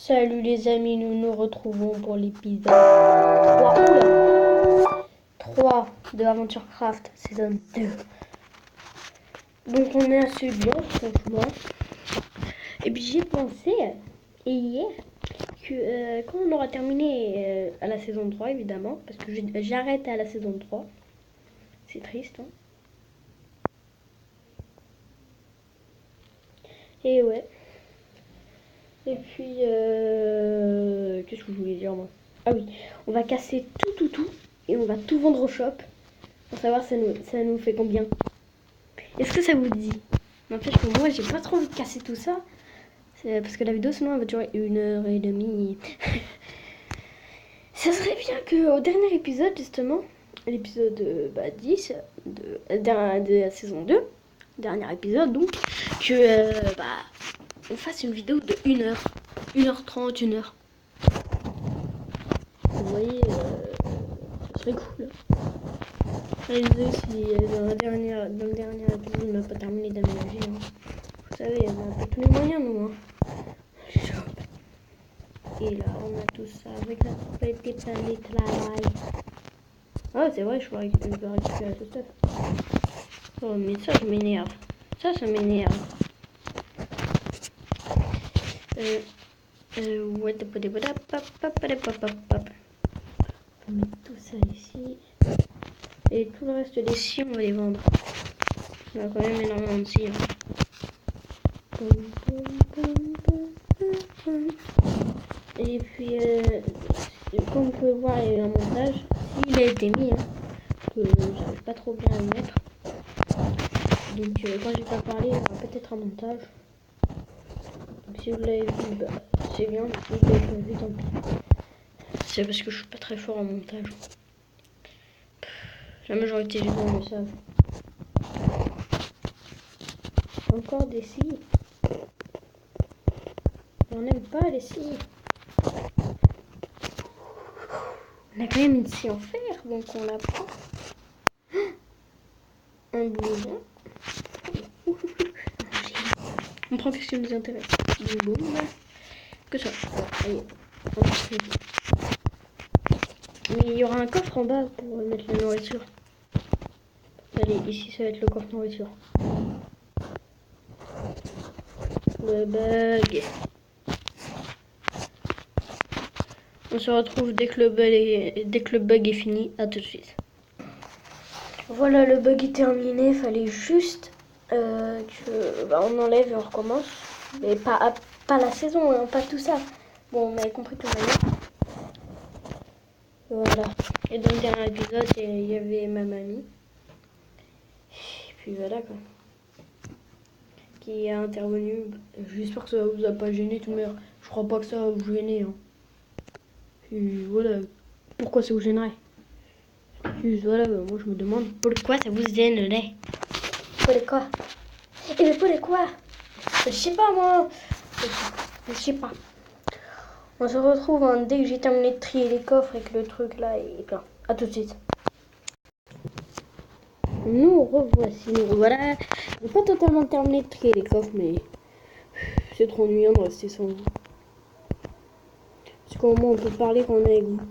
Salut les amis, nous nous retrouvons pour l'épisode 3, oula, 3 de Aventure Craft saison 2. Donc on est assez bien franchement. Et puis j'ai pensé hier que quand on aura terminé à la saison 3 évidemment, parce que j'arrête à la saison 3. C'est triste hein. Et ouais. Et puis, qu'est-ce que je voulais dire moi? Ah oui, on va casser tout et on va tout vendre au shop pour savoir ça nous fait combien. Est-ce que ça vous dit? N'empêche que moi j'ai pas trop envie de casser tout ça. C'est parce que la vidéo sinon elle va durer 1h30. Ça serait bien qu'au dernier épisode justement, l'épisode 10 de la saison 2, dernier épisode donc, que on fasse une vidéo de 1h, 1h30, 1h. Vous voyez, ça serait cool. Désolé si dans le dernier épisode on n'a pas terminé d'aménager. Hein. Vous savez, on a pas tous les moyens nous. Hein. Et là, on a tout ça avec la petite planète travail. Ah, c'est vrai, je peux récupérer ce stuff. Oh, mais ça m'énerve. Ça m'énerve. On va mettre tout ça ici. Et tout le reste des scies, on va les vendre. On a quand même énormément de scies. Et puis, comme vous pouvez voir, il y a eu un montage. Il a été mis, hein, que je n'arrive pas trop bien à le mettre. Donc, quand j'ai pas parlé, il y aura peut-être un montage. Donc, si vous l'avez vu, c'est bien. Si vous l'avez pas vu, tant pis. C'est parce que je suis pas très fort en montage. La majorité des gens le savent. Encore des scies. On n'aime pas les scies. On a quand même une scie en fer, donc on la prend. Un blouson. On prend ce qui nous intéresse. Du boum. Que ça. Allez. Mais il y aura un coffre en bas pour mettre la nourriture. Allez, ici ça va être le coffre nourriture. Le bug. On se retrouve dès que le bug est fini. À tout de suite. Voilà, le bug est terminé. Fallait juste on enlève et on recommence. Mais pas la saison, hein, pas tout ça. Bon, on avait compris tout le monde. Voilà. Et dans le dernier épisode, il y avait ma mamie. Et puis voilà quoi. Qui est intervenu. J'espère que ça vous a pas gêné tout le monde. Je crois pas que ça va vous gêner. Hein. Et voilà. Pourquoi ça vous gênerait? Juste voilà, moi je me demande pourquoi ça vous gênerait. Pourquoi? Et pourquoi? Je sais pas moi. Je sais pas. On se retrouve hein, dès que j'ai terminé de trier les coffres et que le truc là est plein. A tout de suite. Nous revoici, nous revoilà. J'ai pas totalement terminé de trier les coffres, mais c'est trop ennuyant de rester sans vous. Parce qu'au moins on peut parler quand on est avec vous.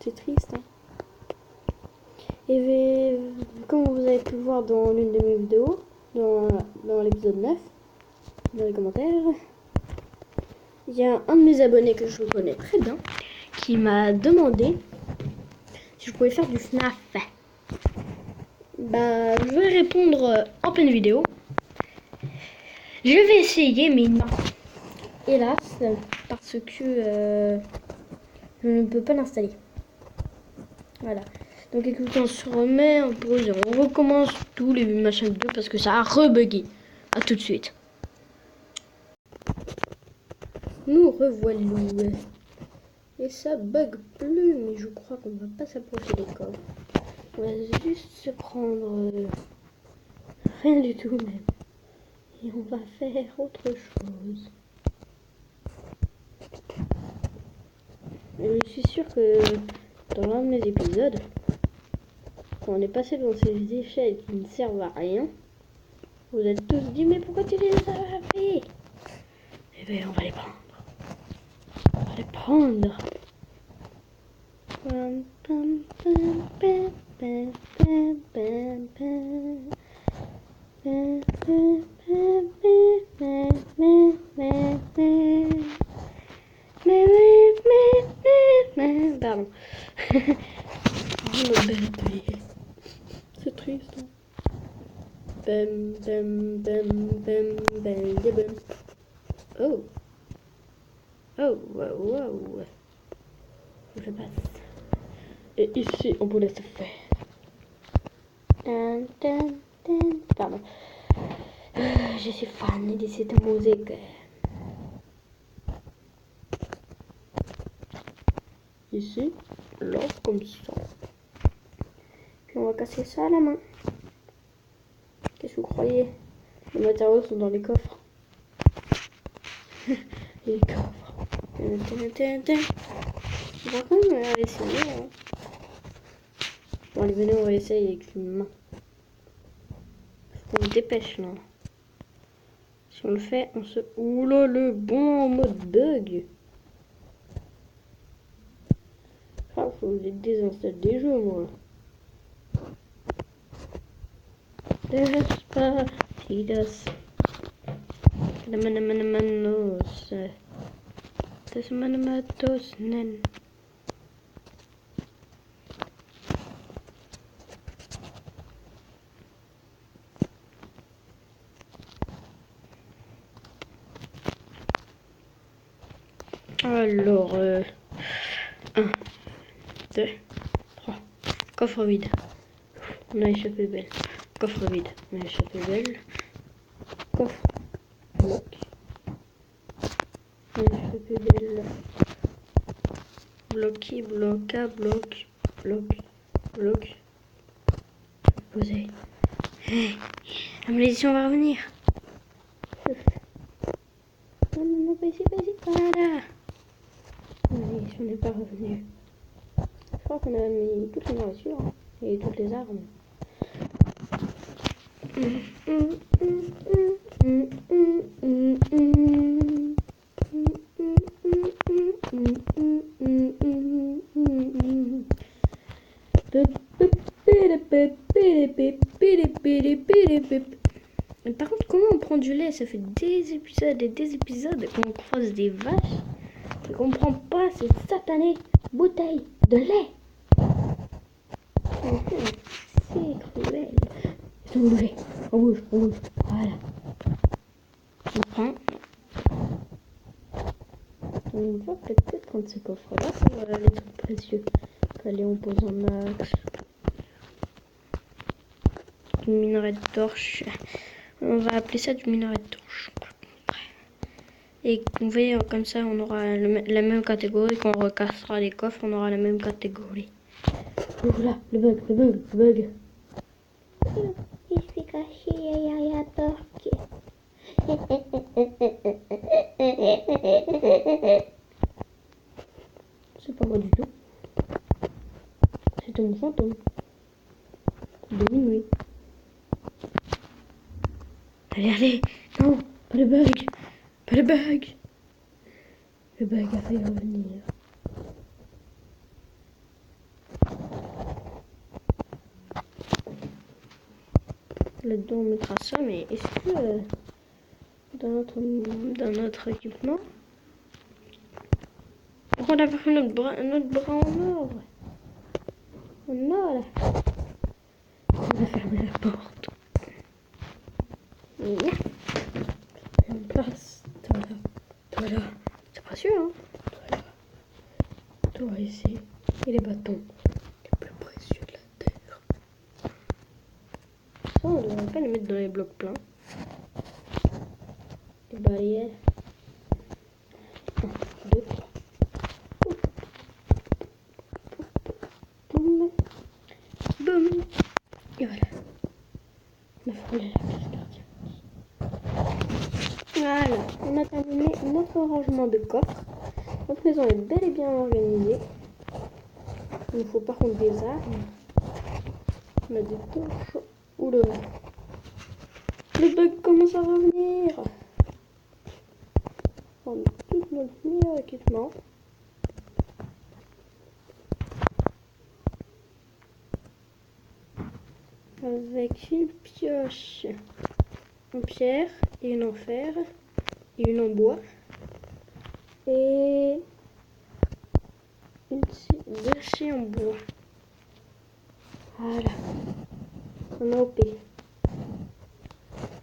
C'est triste, hein. Et comme vous avez pu le voir dans l'une de mes vidéos, dans l'épisode 9, dans les commentaires, il y a un de mes abonnés que je connais très bien qui m'a demandé si je pouvais faire du FNAF. Je vais répondre en pleine vidéo. Je vais essayer, mais non. Hélas, parce que je ne peux pas l'installer. Voilà. Donc écoutez, on se remet en pause et on recommence tous les machins vidéo parce que ça a rebugué. A tout de suite. Nous revoilà. Et ça bug plus, mais je crois qu'on va pas s'approcher des coffres. On va juste se prendre rien du tout même. Et on va faire autre chose. Et je suis sûre que dans l'un de mes épisodes, quand on est passé devant ces échelles qui ne servent à rien, vous êtes tous dit mais pourquoi tu les as fait? Eh bien on va les prendre. prendre. Pardon. Oh, le belle vie. C'est triste. Hein. Bam, bam, bam, bam, bam, bam. Oh. Oh, wow, wow. Je passe. Et ici, on vous laisse faire. Pardon. Je suis fan de cette musique. Ici, là, comme ça. Puis on va casser ça à la main. Qu'est-ce que vous croyez? Les matériaux sont dans les coffres. Les coffres. Par contre, on va essayer. Hein. Bon, allez, venez, on va essayer avec une main. On se dépêche là. Si on le fait, on se... Oula, le bon en mode bug. Ah, faut que je désinstalle des jeux, moi. Despacito. Manos. Desmanamatos, nen. Alors, 1, 2, 3. Coffre vide. On a échappé belle. Coffre vide. On a échappé belle. Coffre. Bloc. On a échappé belle. Bloqué, bloca, bloc. Bloc. Bloc. Posé. Hey, la malédiction va revenir. Non, non, non, pas ici, pas ici. Voilà. La malédiction n'est pas revenue. Je crois qu'on a mis toutes les nourritures hein, et toutes les armes. Par contre, comment on prend du lait? Ça fait des épisodes et des épisodes qu'on croise des vaches. Je comprends pas cette satanée bouteille de lait. C'est cruel. On bouge, on bouge, on bouge. Voilà. On prend. On va peut-être prendre ce coffre-là pour les trucs précieux. Allez, on pose un max. Une minerai de torche. On va appeler ça du minerai de torche. Et vous voyez, comme ça, on aura la même catégorie. Quand on recassera les coffres, on aura la même catégorie. Oula, le bug, le bug, le bug. Il s'est caché derrière la porte. C'est pas moi du tout. C'est mon fantôme. De minuit. Allez, allez. Non, pas le bug. Pas le bug. Le bug a failli revenir. Là-dedans, on mettra ça, mais est-ce que dans notre équipement, on a fait notre bras en or. En or, là. On va fermer la porte. Et on passe. Toi là. C'est précieux, hein. Toi ici. Et les bâtons. Les plus précieux de la terre. Ça, on devrait pas les mettre dans les blocs pleins. Les barrières. 1, 2, 3. Boum. Boum. Et voilà. On a frôlé la place cardiaque. Voilà. On a terminé notre rangement de coffres. Notre maison est bel et bien organisée. Il nous faut par contre des armes. On a des torches. Oula. Le bug commence à revenir. On a tout notre meilleur équipement. avec une pioche en pierre et une en fer et une en bois et deux scies en bois. Voilà, on a OP.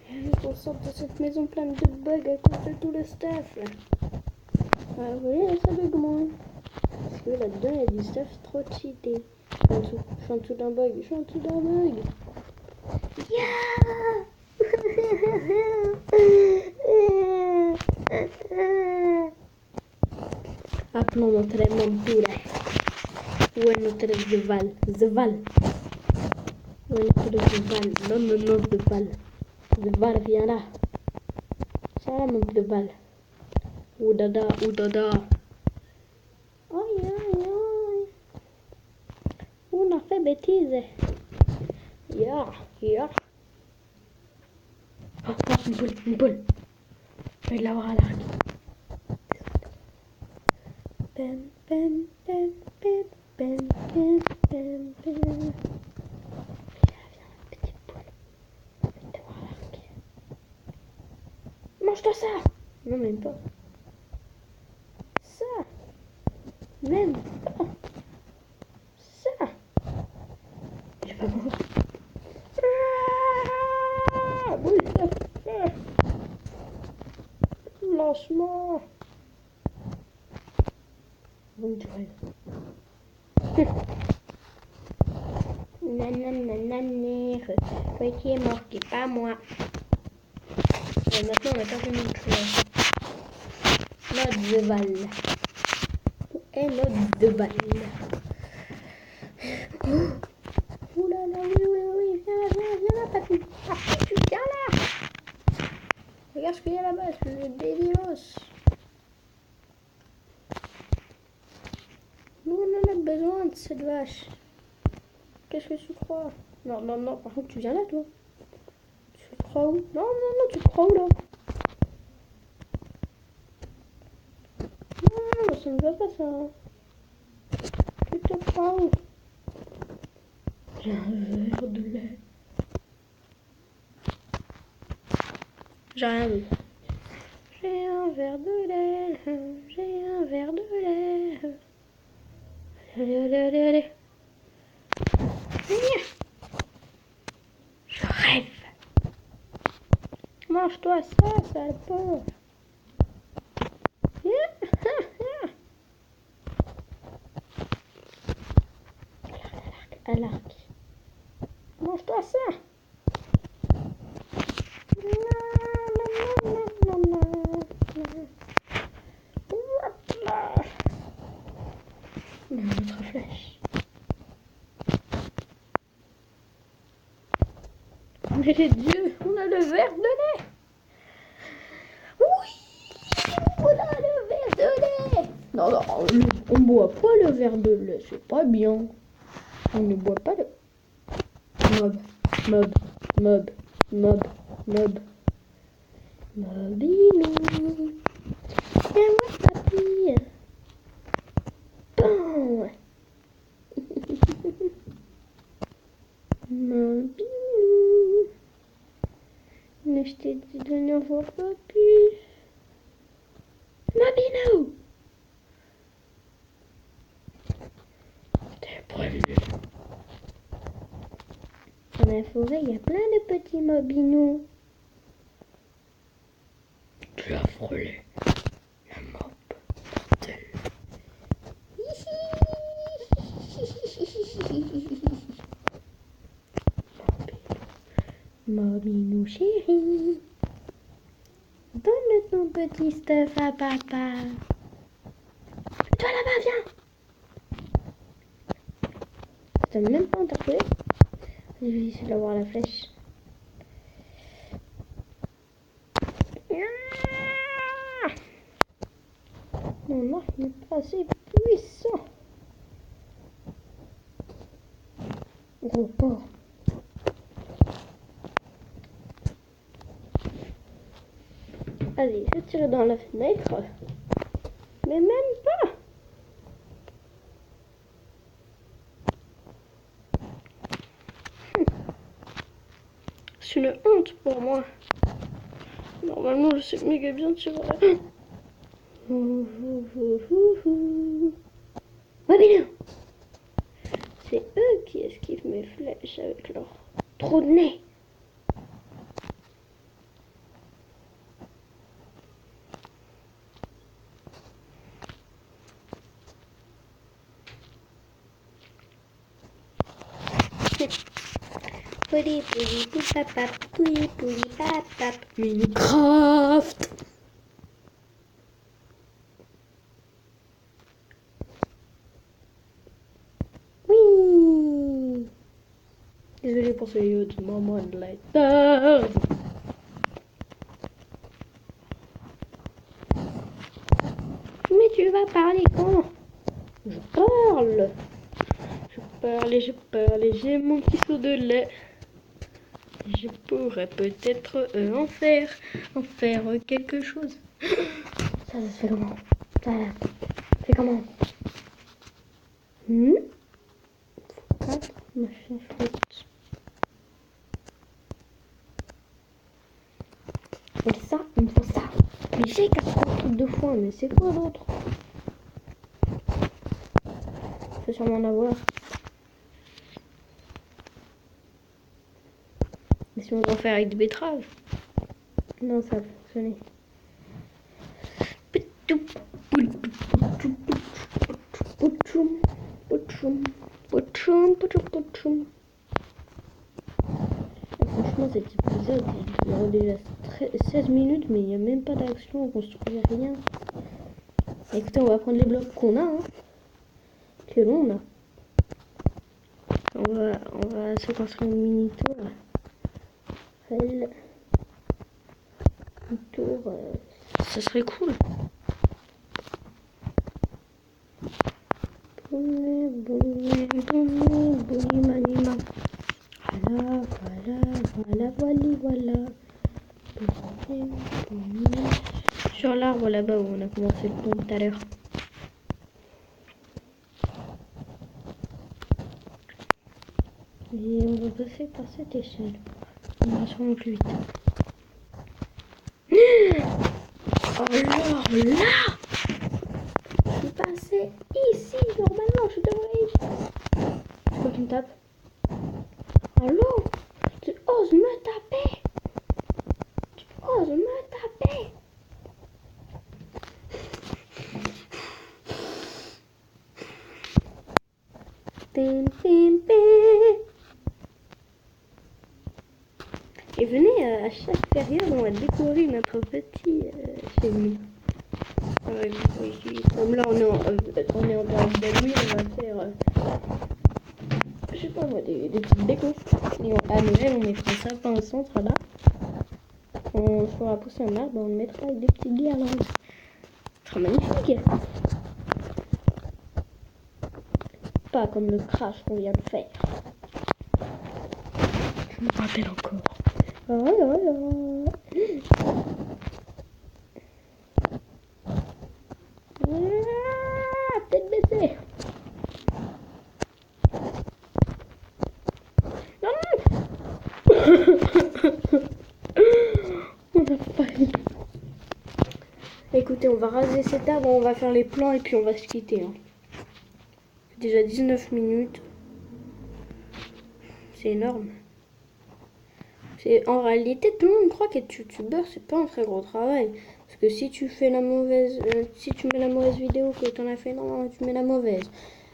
Il faut qu'on sorte de cette maison pleine de bugs à cause de tout le staff. Ah oui, ça bug moins. Parce que là-dedans, il y a du stuff trop cheaté. Je suis en dessous d'un bug. Je suis en dessous d'un bug. Yeah. Appelons notre monture. Où est notre Zeval? Zeval. Où est notre Zeval? Non, non, non, Zeval. Zeval, viens là. Ça là, mon Zeval. Ouh dada, ouh dada. Aïe, aïe, aïe. On a fait bêtise. Ya, ya. Oh, oh, une poule, une poule. Je vais l'avoir à l'arc. Ben, ben, ben, ben, ben, ben, ben, ben. Viens, petite poule. Je vais t'avoir à l'arc. Mange-toi ça. Non, même pas. Ça. Même pas. Ça. J'ai pas mangé. Ah, oui, ça fait. Lâche-moi. Bonne journée. Nananananir. Toi qui est mort, qui est pas moi. Et maintenant, on a pas fini de chose. Notre Zeval. Où est notre Zeval? Ouh là là, oui, oui, oui. Viens là, papy. Papy, tu viens là. Regarde ce qu'il y a là-bas, c'est le débilos. Nous, on en a besoin de cette vache. Qu'est-ce que tu crois? Non, non, non, par contre, tu viens là, toi. Tu te crois où? Non, non, non, tu te crois où, là? Non, ça ne va pas, ça. Tu te crois où? J'ai un verre de lait. J'ai rien vu. J'ai un verre de lait. J'ai un verre de lait. Allez, allez, allez, allez. Je rêve. Mange-toi ça, sale pauvre. À l'arc. Mange-toi ça. Notre flèche. Mais les dieux, on a le verre de lait. Oui, on a le verre de lait. Non, non, on boit pas le verre de lait, c'est pas bien. On ne boit pas le... Mob, mob, mob, mob, mob. Mobinou. Viens-moi, papy. Bon. Mobinou. Mais je t'ai dit de ne voir papy. Mobinou. T'es prévenu. Dans la forêt, il y a plein de petits mobinous. Tu as frôlé la mob mortelle. Mobinou chéri, donne ton petit stuff à papa. Toi là-bas, viens. Ça m'a même pas interpellé. Je vais essayer d'avoir la flèche. Mon arc n'est pas assez puissant. Gros porc. Allez, je tire dans la fenêtre. Mais même pas. C'est une honte pour moi. Normalement, je sais méga bien tirer. Ouais, mais non. C'est eux qui esquivent mes flèches avec leur trou de nez. Pouli pouli poupapap, pouli pouli papap, Minecraft. Oui. Désolé pour ce yacht, maman de lighter. Mais tu vas parler quand? Je parle. J'ai mon petit seau de lait. Je pourrais peut-être en faire quelque chose. Ça se fait comment? Ça fait comment? Machin chouette. Et ça, il me faut ça. Mais j'ai 4 trucs de foin, mais c'est quoi l'autre? Il faut sûrement en avoir. Mais si on va en faire avec des betteraves. Non, ça va fonctionner. Franchement, cet épisode, il dure déjà 16 minutes, mais il n'y a même pas d'action, on construit rien. Écoutez, on va prendre les blocs qu'on a, hein. Que l'on a. On va se construire une mini tour. Une tour, ça serait cool. Voilà. Sur l'arbre là-bas où on a commencé le pont tout à l'heure. Et on va passer par cette échelle. On va sûrement plus vite. Alors là, je suis passé ici. Normalement, je devrais. C'est quoi qui me tape? Allô? Tu oses me taper? Tu oses me taper? Pim, pim, pim. Et venez, à chaque période, on va découvrir notre petit chez nous. Comme là, on est en période d'Halloween, on va faire, je sais pas moi, des petites décos. Et à Noël, on mettra un sapin au centre là. On fera pousser un arbre, on le mettra avec des petites guirlandes. Ce sera magnifique. Pas comme le crash qu'on vient de faire. Je me rappelle encore. Oh là là. Ah, tête baissée. Non, non. On a pas eu. Écoutez, on va raser cet arbre, on va faire les plans et puis on va se quitter. Hein. Déjà 19 minutes. C'est énorme. En réalité, tout le monde croit qu'être youtubeur, c'est pas un très gros travail. Parce que si tu fais la mauvaise, si tu mets la mauvaise vidéo que t'en as fait, non, tu mets la mauvaise.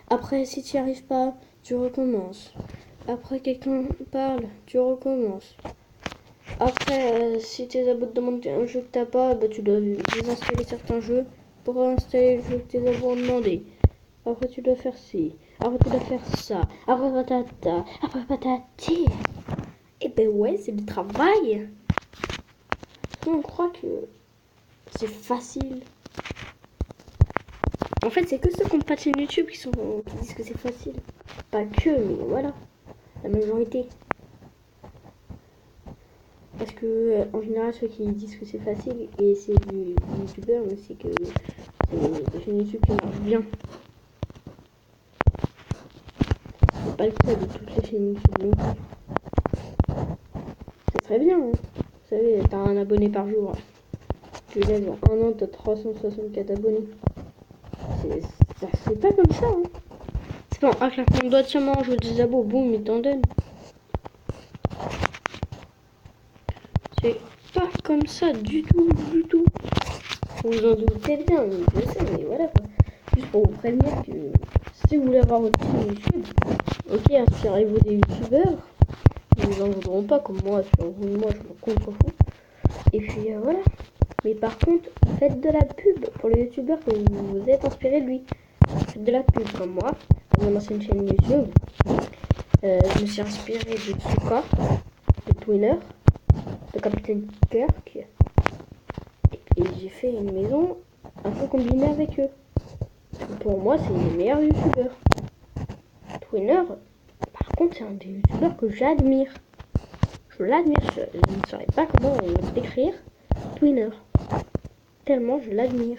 Après, si tu n'y arrives pas, tu recommences. Après, quelqu'un parle, tu recommences. Après, si tes abos te demandent un jeu que t'as pas, bah, tu dois désinstaller certains jeux pour installer le jeu que tes abos ont demandé. Après, tu dois faire ci. Après, tu dois faire ça. Après, patata. Après, patati. Et ben ouais, c'est du travail. On croit que c'est facile. En fait, c'est que ceux qui ont pas de chaîne YouTube qui disent que c'est facile. Pas que, mais voilà. La majorité. Parce que, en général, ceux qui disent que c'est facile, et c'est du youtubeur, mais c'est que c'est des chaînes YouTube qui marchent bien. C'est pas le cas de toutes les chaînes YouTube non plus. très bien. Hein. Vous savez, t'as un abonné par jour. Tu lèves en un an, t'as 364 abonnés. C'est pas comme ça. Hein. C'est bon, ah, on doit sûrement jouer des abos. Boum, il t'en donne. C'est pas comme ça du tout, du tout. Vous en doutez bien, je sais, mais voilà quoi. Juste pour vous prévenir que si vous voulez avoir votre chaîne YouTube, ok, inspirez-vous des youtubeurs. Ils vous en voudront pas comme moi, sur vous, moi je me contrefous. Et puis voilà. Mais par contre, faites de la pub pour le youtubeur que vous vous êtes inspiré de lui. Faites de la pub comme moi. Dans mon ancienne chaîne YouTube, je me suis inspiré de Tsuka, de Twinner, de Captain Kirk. Et j'ai fait une maison un peu combinée avec eux. Pour moi, c'est les meilleurs youtubeurs. Twinner, par contre, c'est un des youtubeurs que j'admire. Je l'admire. Je ne saurais pas comment décrire Twinner. Tellement je l'admire.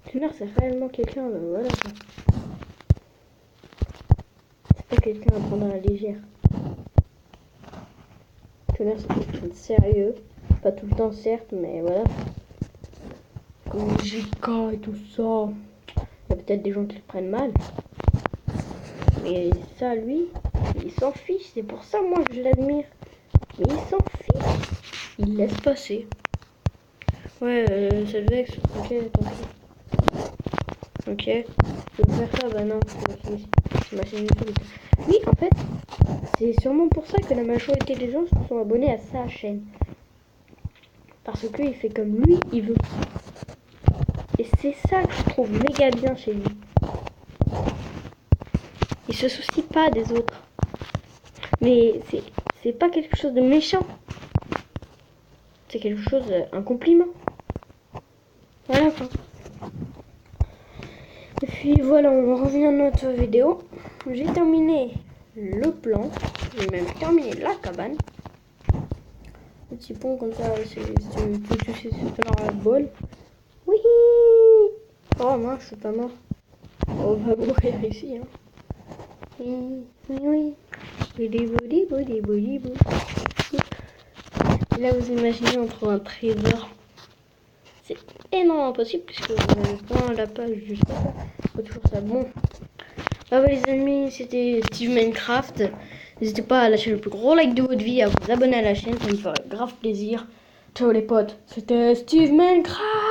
Twinner, c'est réellement quelqu'un, voilà. C'est pas quelqu'un à prendre à la légère. Twinner, c'est quelqu'un de sérieux. Pas tout le temps, certes, mais voilà. Comme JK et tout ça. Il y a peut-être des gens qui le prennent mal. Mais ça, lui, il s'en fiche. C'est pour ça, moi, je l'admire. Mais il s'en fiche. Il laisse passer. Ouais, ça le vexe. Ok, tant pis. Ok. Je veux faire ça. Bah non, c'est ma chaîne YouTube. Oui, en fait, c'est sûrement pour ça que la majorité des gens se sont abonnés à sa chaîne. Parce qu'il fait comme lui, il veut. Et c'est ça que je trouve méga bien chez lui. Il se soucie pas des autres. Mais c'est pas quelque chose de méchant. C'est quelque chose, un compliment. Voilà quoi. Et puis voilà, on revient à notre vidéo. J'ai terminé le plan. J'ai même terminé la cabane. Petit pont comme ça, c'est dans la bol. Oui. Oh mince, je suis pas mort. On va mourir ici. Hein. Oui, oui, oui. Et là, vous imaginez, on trouve un trésor. C'est énormément possible puisque dans la page juste là, faut toujours ça. Bon. Bah les amis, c'était Steve Minecraft. N'hésitez pas à lâcher le plus gros like de votre vie, à vous abonner à la chaîne, ça me ferait grave plaisir. Ciao les potes, c'était Steve Minecraft.